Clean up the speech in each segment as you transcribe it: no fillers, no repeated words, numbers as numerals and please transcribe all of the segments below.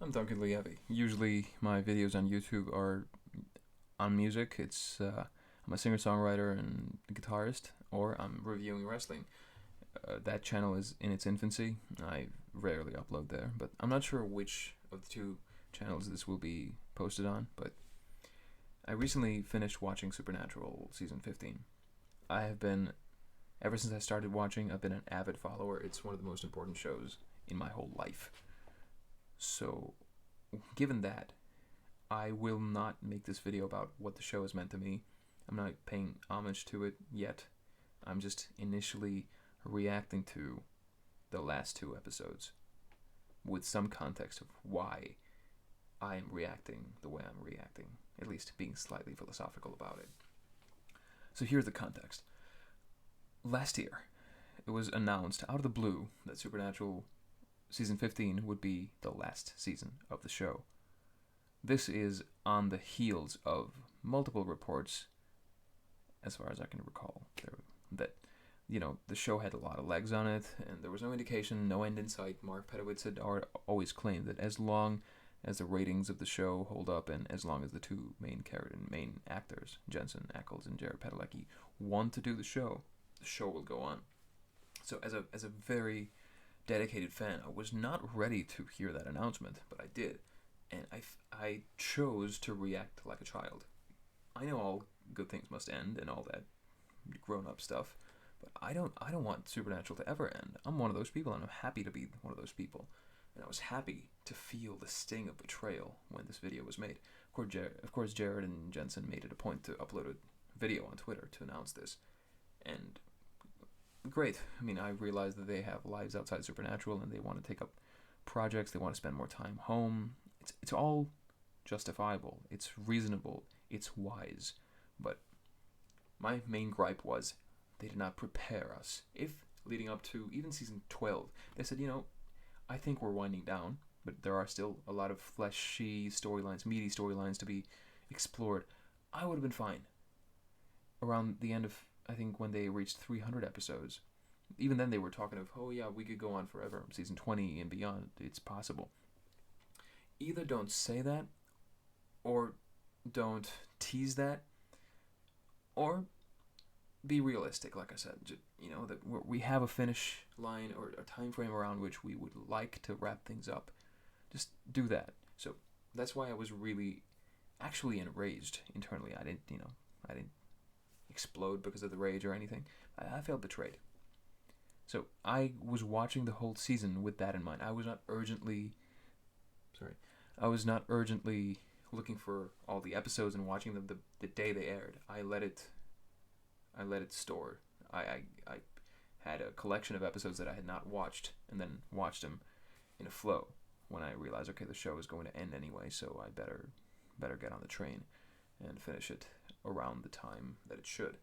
I'm Duncan Lievi. Usually, my videos on YouTube are on music. I'm a singer-songwriter and guitarist, or I'm reviewing wrestling. That channel is in its infancy. I rarely upload there, but I'm not sure which of the two channels this will be posted on. But I recently finished watching Supernatural season 15. I have been, ever since I started watching, I've been an avid follower. It's one of the most important shows in my whole life. So, given that, I will not make this video about what the show has meant to me. I'm not paying homage to it yet. I'm just initially reacting to the last two episodes with some context of why I am reacting the way I'm reacting, at least being slightly philosophical about it. So here's the context. Last year, it was announced out of the blue that Supernatural Season 15 would be the last season of the show. This is on the heels of multiple reports, as far as I can recall, that the show had a lot of legs on it, and there was no indication, no end in sight. Mark Pedowitz had always claimed that as long as the ratings of the show hold up, and as long as the two main actors, Jensen Ackles and Jared Padalecki, want to do the show will go on. So as a very dedicated fan, I was not ready to hear that announcement, but I did, and I chose to react like a child. I know all good things must end and all that grown-up stuff, but I don't want Supernatural to ever end. I'm one of those people, and I'm happy to be one of those people. And I was happy to feel the sting of betrayal when this video was made. Of course, Jared and Jensen made it a point to upload a video on Twitter to announce this, and great. I mean, I realize that they have lives outside Supernatural, and they want to take up projects. They want to spend more time home. It's all justifiable. It's reasonable. It's wise. But my main gripe was they did not prepare us. If leading up to even season 12, they said, I think we're winding down, but there are still a lot of fleshy storylines, meaty storylines to be explored, I would have been fine. Around the end of, I think, when they reached 300 episodes, even then they were talking of, oh yeah, we could go on forever, season 20 and beyond, it's possible. Either don't say that, or don't tease that, or be realistic, like I said. That we have a finish line or a time frame around which we would like to wrap things up. Just do that. So that's why I was really actually enraged internally. I didn't explode because of the rage or anything. I felt betrayed. So I was watching the whole season with that in mind. I was not urgently looking for all the episodes and watching them the day they aired. I let it store. I had a collection of episodes that I had not watched, and then watched them in a flow when I realized, okay, the show is going to end anyway, so I better get on the train and finish it around the time that it should.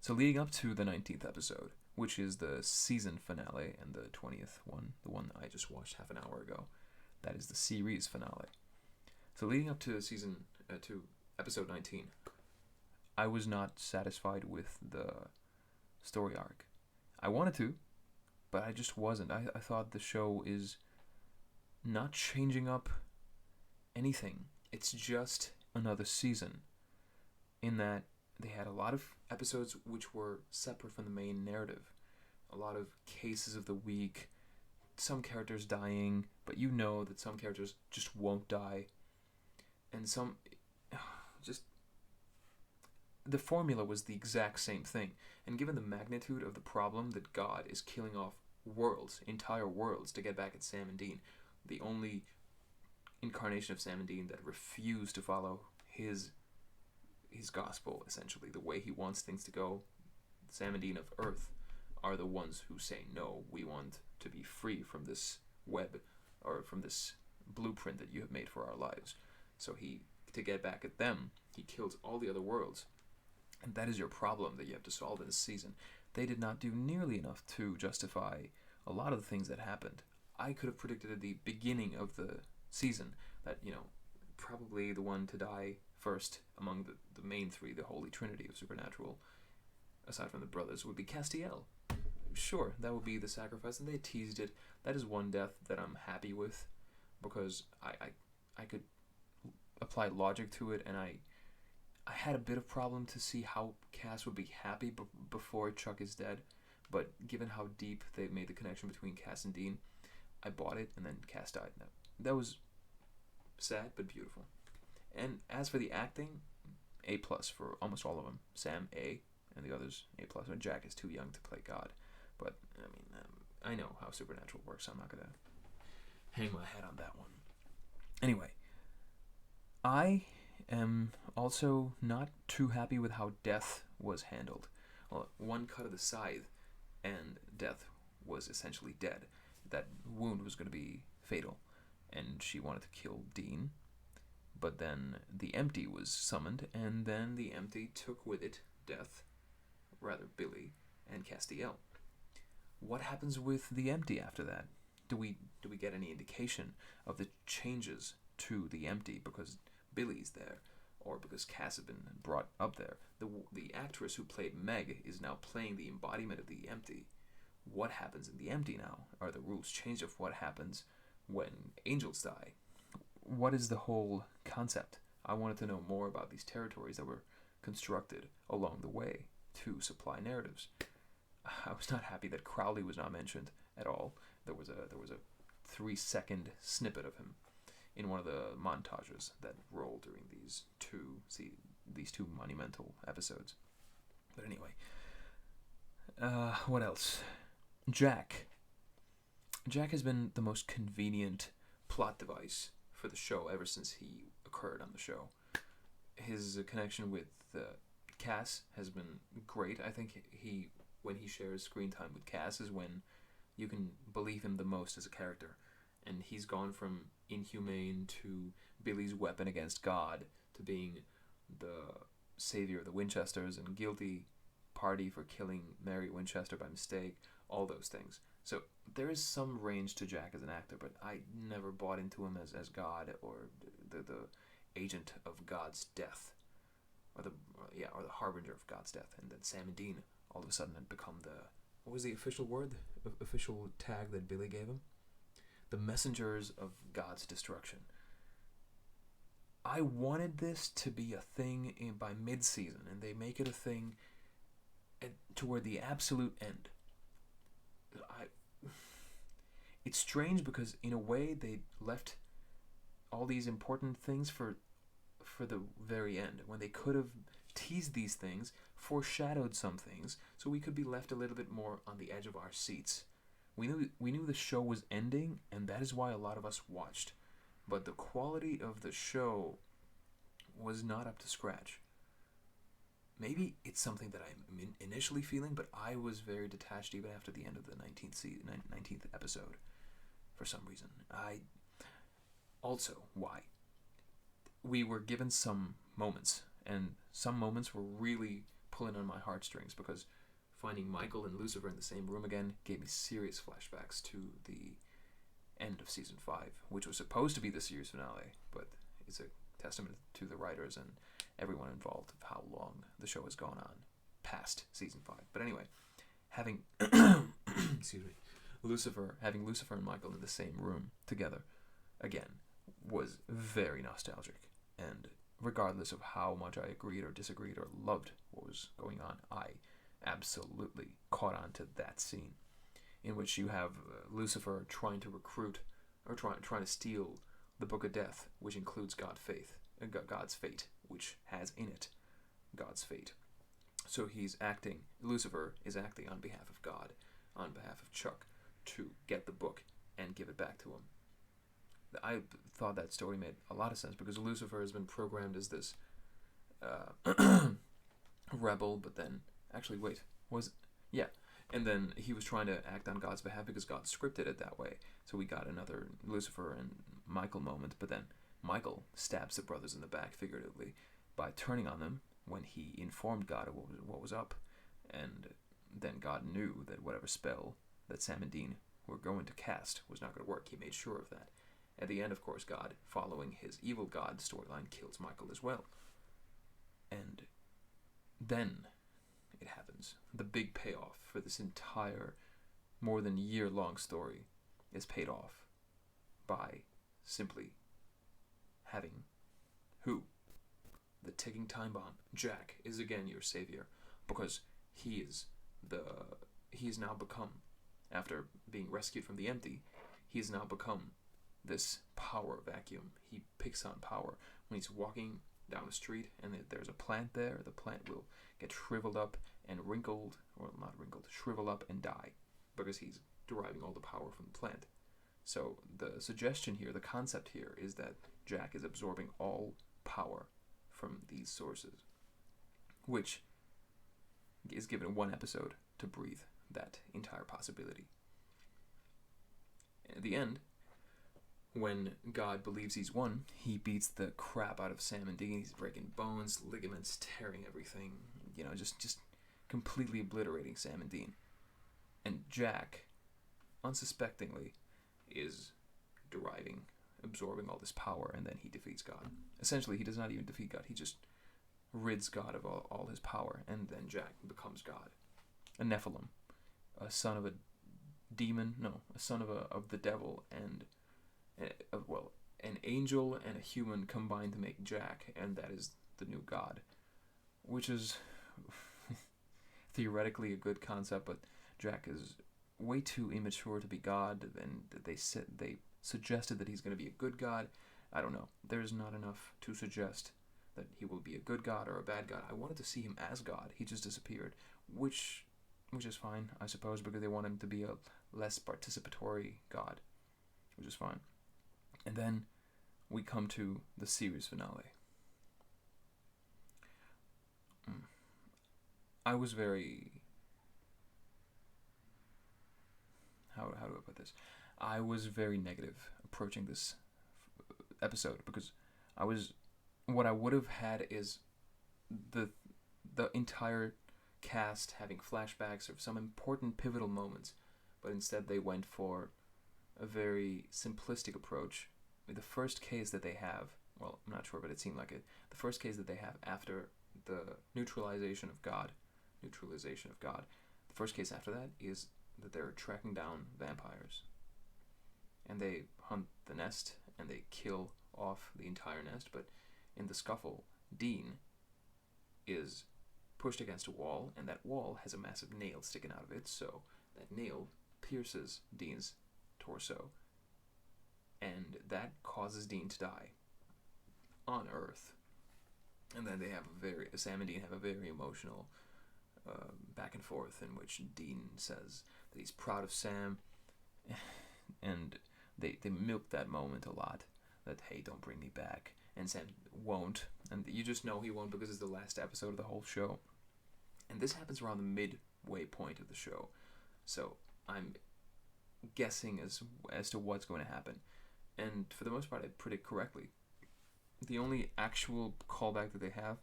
So leading up to the 19th episode, which is the season finale, and the 20th one, the one I just watched half an hour ago, that is the series finale. So leading up to to episode 19, I was not satisfied with the story arc. I wanted to, but I just wasn't. I thought the show is not changing up anything. It's just another season, in that they had a lot of episodes which were separate from the main narrative. A lot of cases of the week, some characters dying, but you know that some characters just won't die, and some just the formula was the exact same thing. And given the magnitude of the problem that God is killing off entire worlds, to get back at Sam and Dean, the only incarnation of Sam and Dean that refused to follow his gospel, essentially, the way he wants things to go, Sam and Dean of Earth are the ones who say, no, we want to be free from this web, or from this blueprint that you have made for our lives. So to get back at them, he kills all the other worlds. And that is your problem that you have to solve in this season. They did not do nearly enough to justify a lot of the things that happened. I could have predicted at the beginning of the season that, probably the one to die first among the main three, the Holy Trinity of Supernatural, aside from the brothers, would be Castiel. Sure, that would be the sacrifice, and they teased it. That is one death that I'm happy with. because I could apply logic to it, and I had a bit of problem to see how Cass would be happy before Chuck is dead, but given how deep they made the connection between Cass and Dean, I bought it, and then Cass died. That was sad but beautiful. And as for the acting, A+ for almost all of them. Sam, A, and the others, A+. And Jack is too young to play God. But, I mean, I know how Supernatural works, so I'm not going to hang my head on that one. Anyway, I am also not too happy with how Death was handled. Well, one cut of the scythe, and Death was essentially dead. That wound was going to be fatal, and she wanted to kill Dean. But then the Empty was summoned, and then the Empty took with it Billy, and Castiel. What happens with the Empty after that? Do we get any indication of the changes to the Empty because Billy's there, or because Cass has been brought up there? The actress who played Meg is now playing the embodiment of the Empty. What happens in the Empty now? Are the rules changed of what happens when angels die? What is the whole concept? I wanted to know more about these territories that were constructed along the way to supply narratives. I was not happy that Crowley was not mentioned at all. There was a 3-second snippet of him in one of the montages that rolled during these two monumental episodes. But anyway, what else? Jack has been the most convenient plot device for the show ever since he occurred on the show. His connection with Cass has been great. I think when he shares screen time with Cass is when you can believe him the most as a character. And he's gone from inhumane to Billy's weapon against God to being the savior of the Winchesters and guilty party for killing Mary Winchester by mistake, all those things. So there is some range to Jack as an actor, but I never bought into him as God or the agent of God's death, or the harbinger of God's death. And then Sam and Dean all of a sudden had become what was the official word, the official tag that Billy gave him? The messengers of God's destruction. I wanted this to be a thing by mid-season, and they make it a thing toward the absolute end. It's strange because in a way they left all these important things for the very end, when they could have teased these things, foreshadowed some things, so we could be left a little bit more on the edge of our seats. We knew the show was ending, and that is why a lot of us watched. But the quality of the show was not up to scratch. Maybe it's something that I'm initially feeling, but I was very detached even after the end of the 19th episode, for some reason. Why? We were given some moments, and some moments were really pulling on my heartstrings, because finding Michael and Lucifer in the same room again gave me serious flashbacks to the end of season 5, which was supposed to be the series finale, but it's a testament to the writers and everyone involved of how long the show has gone on past season 5. But anyway, having Lucifer and Michael in the same room together again was very nostalgic, and regardless of how much I agreed or disagreed or loved what was going on, I absolutely caught on to that scene in which you have Lucifer trying to recruit or trying to steal the Book of Death, which includes God's fate, which has in it God's fate. So Lucifer is acting on behalf of God, on behalf of Chuck, to get the book and give it back to him. I thought that story made a lot of sense, because Lucifer has been programmed as this rebel, but then and then he was trying to act on God's behalf because God scripted it that way. So we got another Lucifer and Michael moment, but then Michael stabs the brothers in the back, figuratively, by turning on them when he informed God of what was up. And then God knew that whatever spell that Sam and Dean were going to cast was not going to work. He made sure of that. At the end, of course, God, following his evil God storyline, kills Michael as well. And then it happens. The big payoff for this entire more than year-long story is paid off by simply having who? The ticking time bomb. Jack is again your savior, because he is now become, after being rescued from the empty, he has now become this power vacuum. He picks on power. When he's walking down the street and there's a plant there, the plant will get shriveled up and wrinkled, or not wrinkled, shrivel up and die, because he's deriving all the power from the plant. So the suggestion here, the concept here, is that Jack is absorbing all power from these sources, which is given one episode to breathe that entire possibility. At the end, when God believes he's won, he beats the crap out of Sam and Dean. He's breaking bones, ligaments, tearing everything, just completely obliterating Sam and Dean. And Jack, unsuspectingly, is absorbing all this power, and then he defeats God. Essentially, he does not even defeat God. He just rids God of all his power, and then Jack becomes God. A Nephilim, a son of a demon, a son of the devil, and an angel and a human combined to make Jack, and that is the new God, which is theoretically a good concept, but Jack is way too immature to be God, and they suggested that he's going to be a good God. I don't know. There's not enough to suggest that he will be a good God or a bad God. I wanted to see him as God. He just disappeared, which is fine, I suppose, because they want him to be a less participatory God, which is fine. And then we come to the series finale. I was very... How do I put this? I was very negative approaching this episode, because what I would have had is the entire cast having flashbacks of some important pivotal moments, but instead they went for a very simplistic approach. The first case that they have, well, I'm not sure, but it seemed like it. The first case that they have after the neutralization of God, the first case after that is that they're tracking down vampires. And they hunt the nest, and they kill off the entire nest, but in the scuffle, Dean is pushed against a wall, and that wall has a massive nail sticking out of it, so that nail pierces Dean's torso, and that causes Dean to die on Earth. And then Sam and Dean have a very emotional back and forth, in which Dean says that he's proud of Sam, and they milk that moment a lot, that, hey, don't bring me back, and Sam won't, and you just know he won't because it's the last episode of the whole show. And this happens around the midway point of the show, so I'm guessing as to what's going to happen, and for the most part I predict correctly. The only actual callback that they have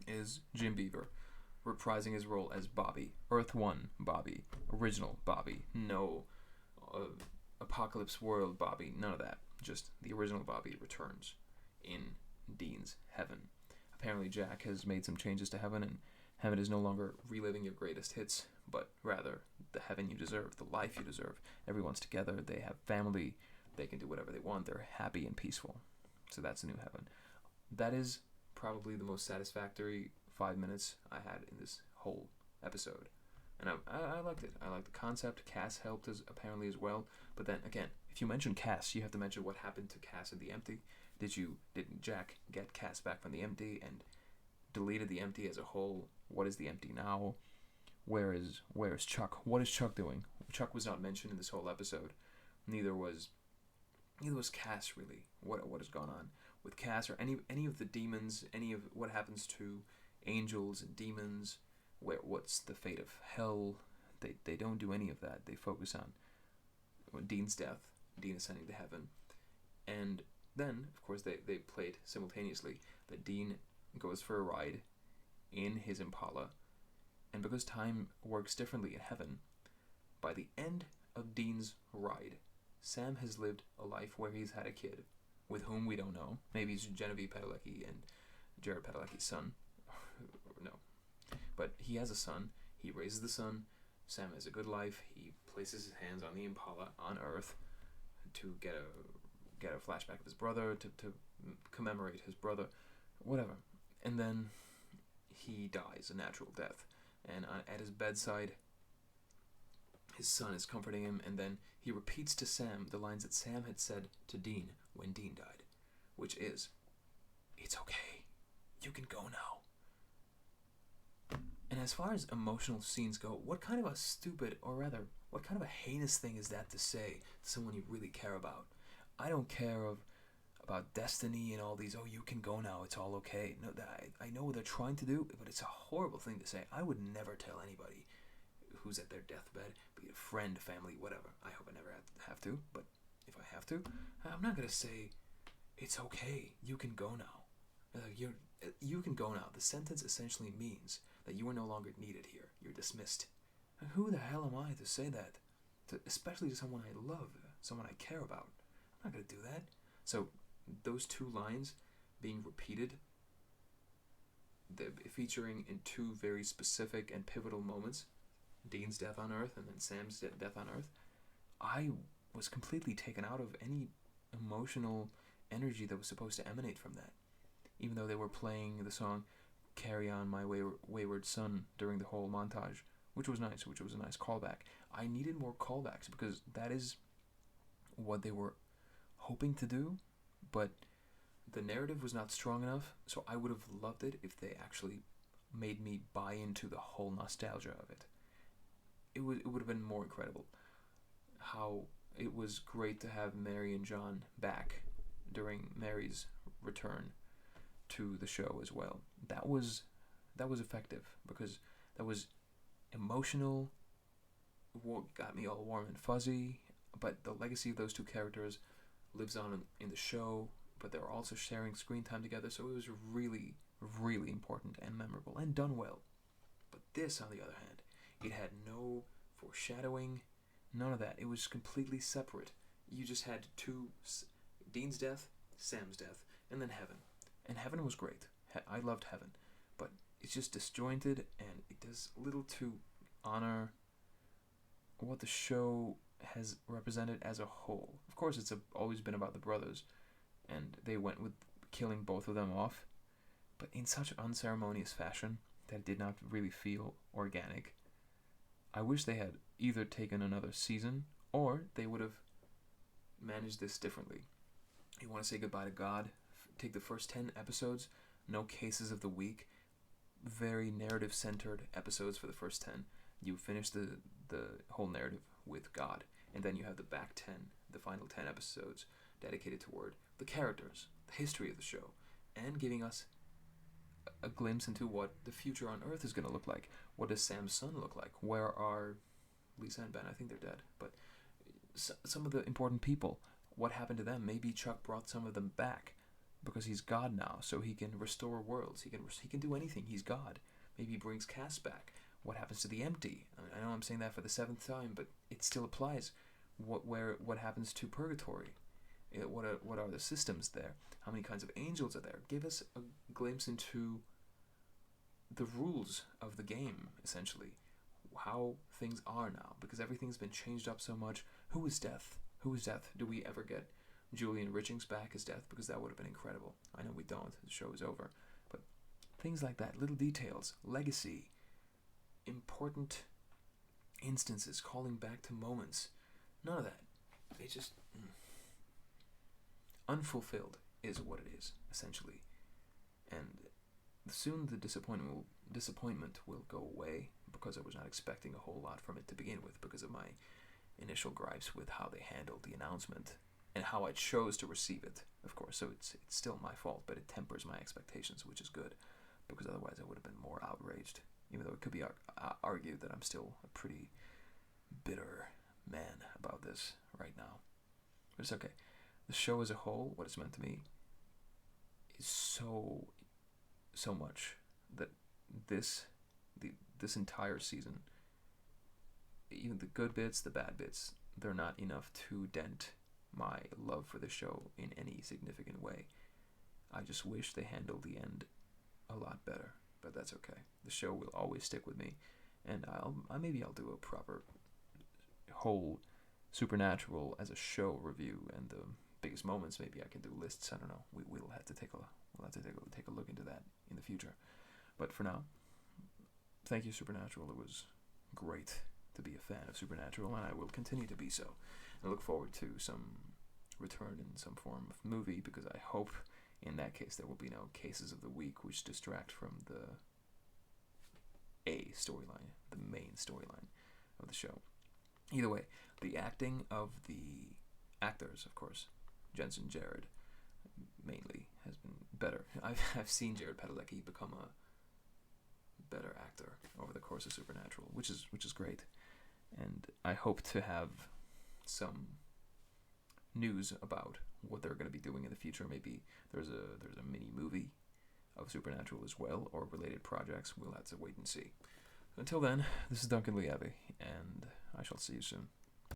is Jim Beaver reprising his role as Bobby, Earth 1 Bobby, original Bobby, no Apocalypse World Bobby, none of that, just the original Bobby returns in Dean's heaven. Apparently Jack has made some changes to heaven, and heaven is no longer reliving your greatest hits, but rather the heaven you deserve, the life you deserve. Everyone's together, they have family, they can do whatever they want, they're happy and peaceful. So that's the new heaven. That is probably the most satisfactory 5 minutes I had in this whole episode. And I liked it. I liked the concept. Cass helped us apparently as well. But then again, if you mention Cass, you have to mention what happened to Cass in the empty. Did Jack get Cass back from the empty and deleted the empty as a whole? What is the empty now? Where is Chuck? What is Chuck doing? Chuck was not mentioned in this whole episode. Neither was Cass, really. What has gone on with Cass, or any of the demons, any of what happens to angels and demons? What's the fate of hell? They don't do any of that. They focus on Dean's death, Dean ascending to heaven, and then of course they played simultaneously that Dean goes for a ride in his Impala, and because time works differently in heaven, by the end of Dean's ride, Sam has lived a life where he's had a kid with whom we don't know. Maybe it's Genevieve Padalecki and Jared Padalecki's son. No. But he has a son. He raises the son. Sam has a good life. He places his hands on the Impala on Earth to get get a flashback of his brother to commemorate his brother, whatever. And then he dies a natural death. And at his bedside, his son is comforting him, and then he repeats to Sam the lines that Sam had said to Dean when Dean died, which is, "It's okay. You can go now." And as far as emotional scenes go, what kind of a stupid, or rather, what kind of a heinous thing is that to say to someone you really care about? I don't care about destiny and all these, "oh, you can go now, it's all okay." No, I know what they're trying to do, but it's a horrible thing to say. I would never tell anybody who's at their deathbed, be it a friend, family, whatever. I hope I never have to, but if I have to, I'm not going to say, "it's okay, you can go now." You can go now. The sentence essentially means that you are no longer needed here. You're dismissed. And who the hell am I to say that? Especially to someone I love, someone I care about. I'm not going to do that. So those two lines being repeated, featuring in two very specific and pivotal moments, Dean's death on Earth and then Sam's death on Earth, I was completely taken out of any emotional energy that was supposed to emanate from that. Even though they were playing the song "Carry On My Wayward Son" during the whole montage, which was nice, which was a nice callback. I needed more callbacks because that is what they were hoping to do, but the narrative was not strong enough, so I would have loved it if they actually made me buy into the whole nostalgia of it. It would have been more incredible. How it was great to have Mary and John back during Mary's return to the show as well. That was effective because that was emotional, got me all warm and fuzzy, but the legacy of those two characters lives on in the show, but they're also sharing screen time together, so it was really, really important and memorable and done well. But this, on the other hand, it had no foreshadowing, none of that. It was completely separate. You just had Dean's death, Sam's death, and then Heaven. And Heaven was great. I loved Heaven. But it's just disjointed, and it does little to honor what the show has represented as a whole. Of course, it's always been about the brothers, and they went with killing both of them off, but in such unceremonious fashion that it did not really feel organic. I wish they had either taken another season, or they would have managed this differently. You want to say goodbye to God, take the first 10 episodes, no cases of the week, very narrative-centered episodes for the first 10. You finish the whole narrative with God, and then you have the back 10, the final 10 episodes dedicated toward the characters, the history of the show, and giving us a glimpse into what the future on Earth is going to look like. What does Sam's son look like? Where are Lisa and Ben? I think they're dead, but some of the important people, what happened to them? Maybe Chuck brought some of them back because he's God now, so he can restore worlds. He can do anything. He's God. Maybe he brings Cass back. What happens to the empty? I know I'm saying that for the 7th time, but it still applies. What happens to purgatory? What are the systems there? How many kinds of angels are there? Give us a glimpse into the rules of the game, essentially. How things are now, because everything's been changed up so much. Who is Death? Who is Death? Do we ever get Julian Richings back as Death? Because that would have been incredible. I know we don't. The show is over. But things like that, little details, legacy, important instances, calling back to moments. None of that. It's just unfulfilled is what it is, essentially. And soon the disappointment will go away, because I was not expecting a whole lot from it to begin with, because of my initial gripes with how they handled the announcement and how I chose to receive it, of course. So it's still my fault, but it tempers my expectations, which is good, because otherwise I would have been more outraged, even though it could be argued that I'm still a pretty bitter man about this right now. But it's okay. The show as a whole, what it's meant to me, is so much that this entire season, even the good bits, the bad bits, they're not enough to dent my love for the show in any significant way. I just wish they handled the end a lot better, but that's okay. The show will always stick with me, and maybe I'll do a proper whole Supernatural as a show review and the biggest moments. Maybe I can do lists. I don't know. We'll have to take a look into that in the future. But for now, thank you, Supernatural. It was great to be a fan of Supernatural, and I will continue to be so. I look forward to some return in some form of movie, because I hope in that case there will be no cases of the week which distract from the storyline, the main storyline of the show. Either way, the acting of the actors, of course, Jensen Jared mainly, has been better. I've seen Jared Padalecki become a better actor over the course of Supernatural, which is great, and I hope to have some news about what they're going to be doing in the future. Maybe there's a mini movie of Supernatural as well, or related projects. We'll have to wait and see. Until then, this is Duncan Lievi, and I shall see you soon.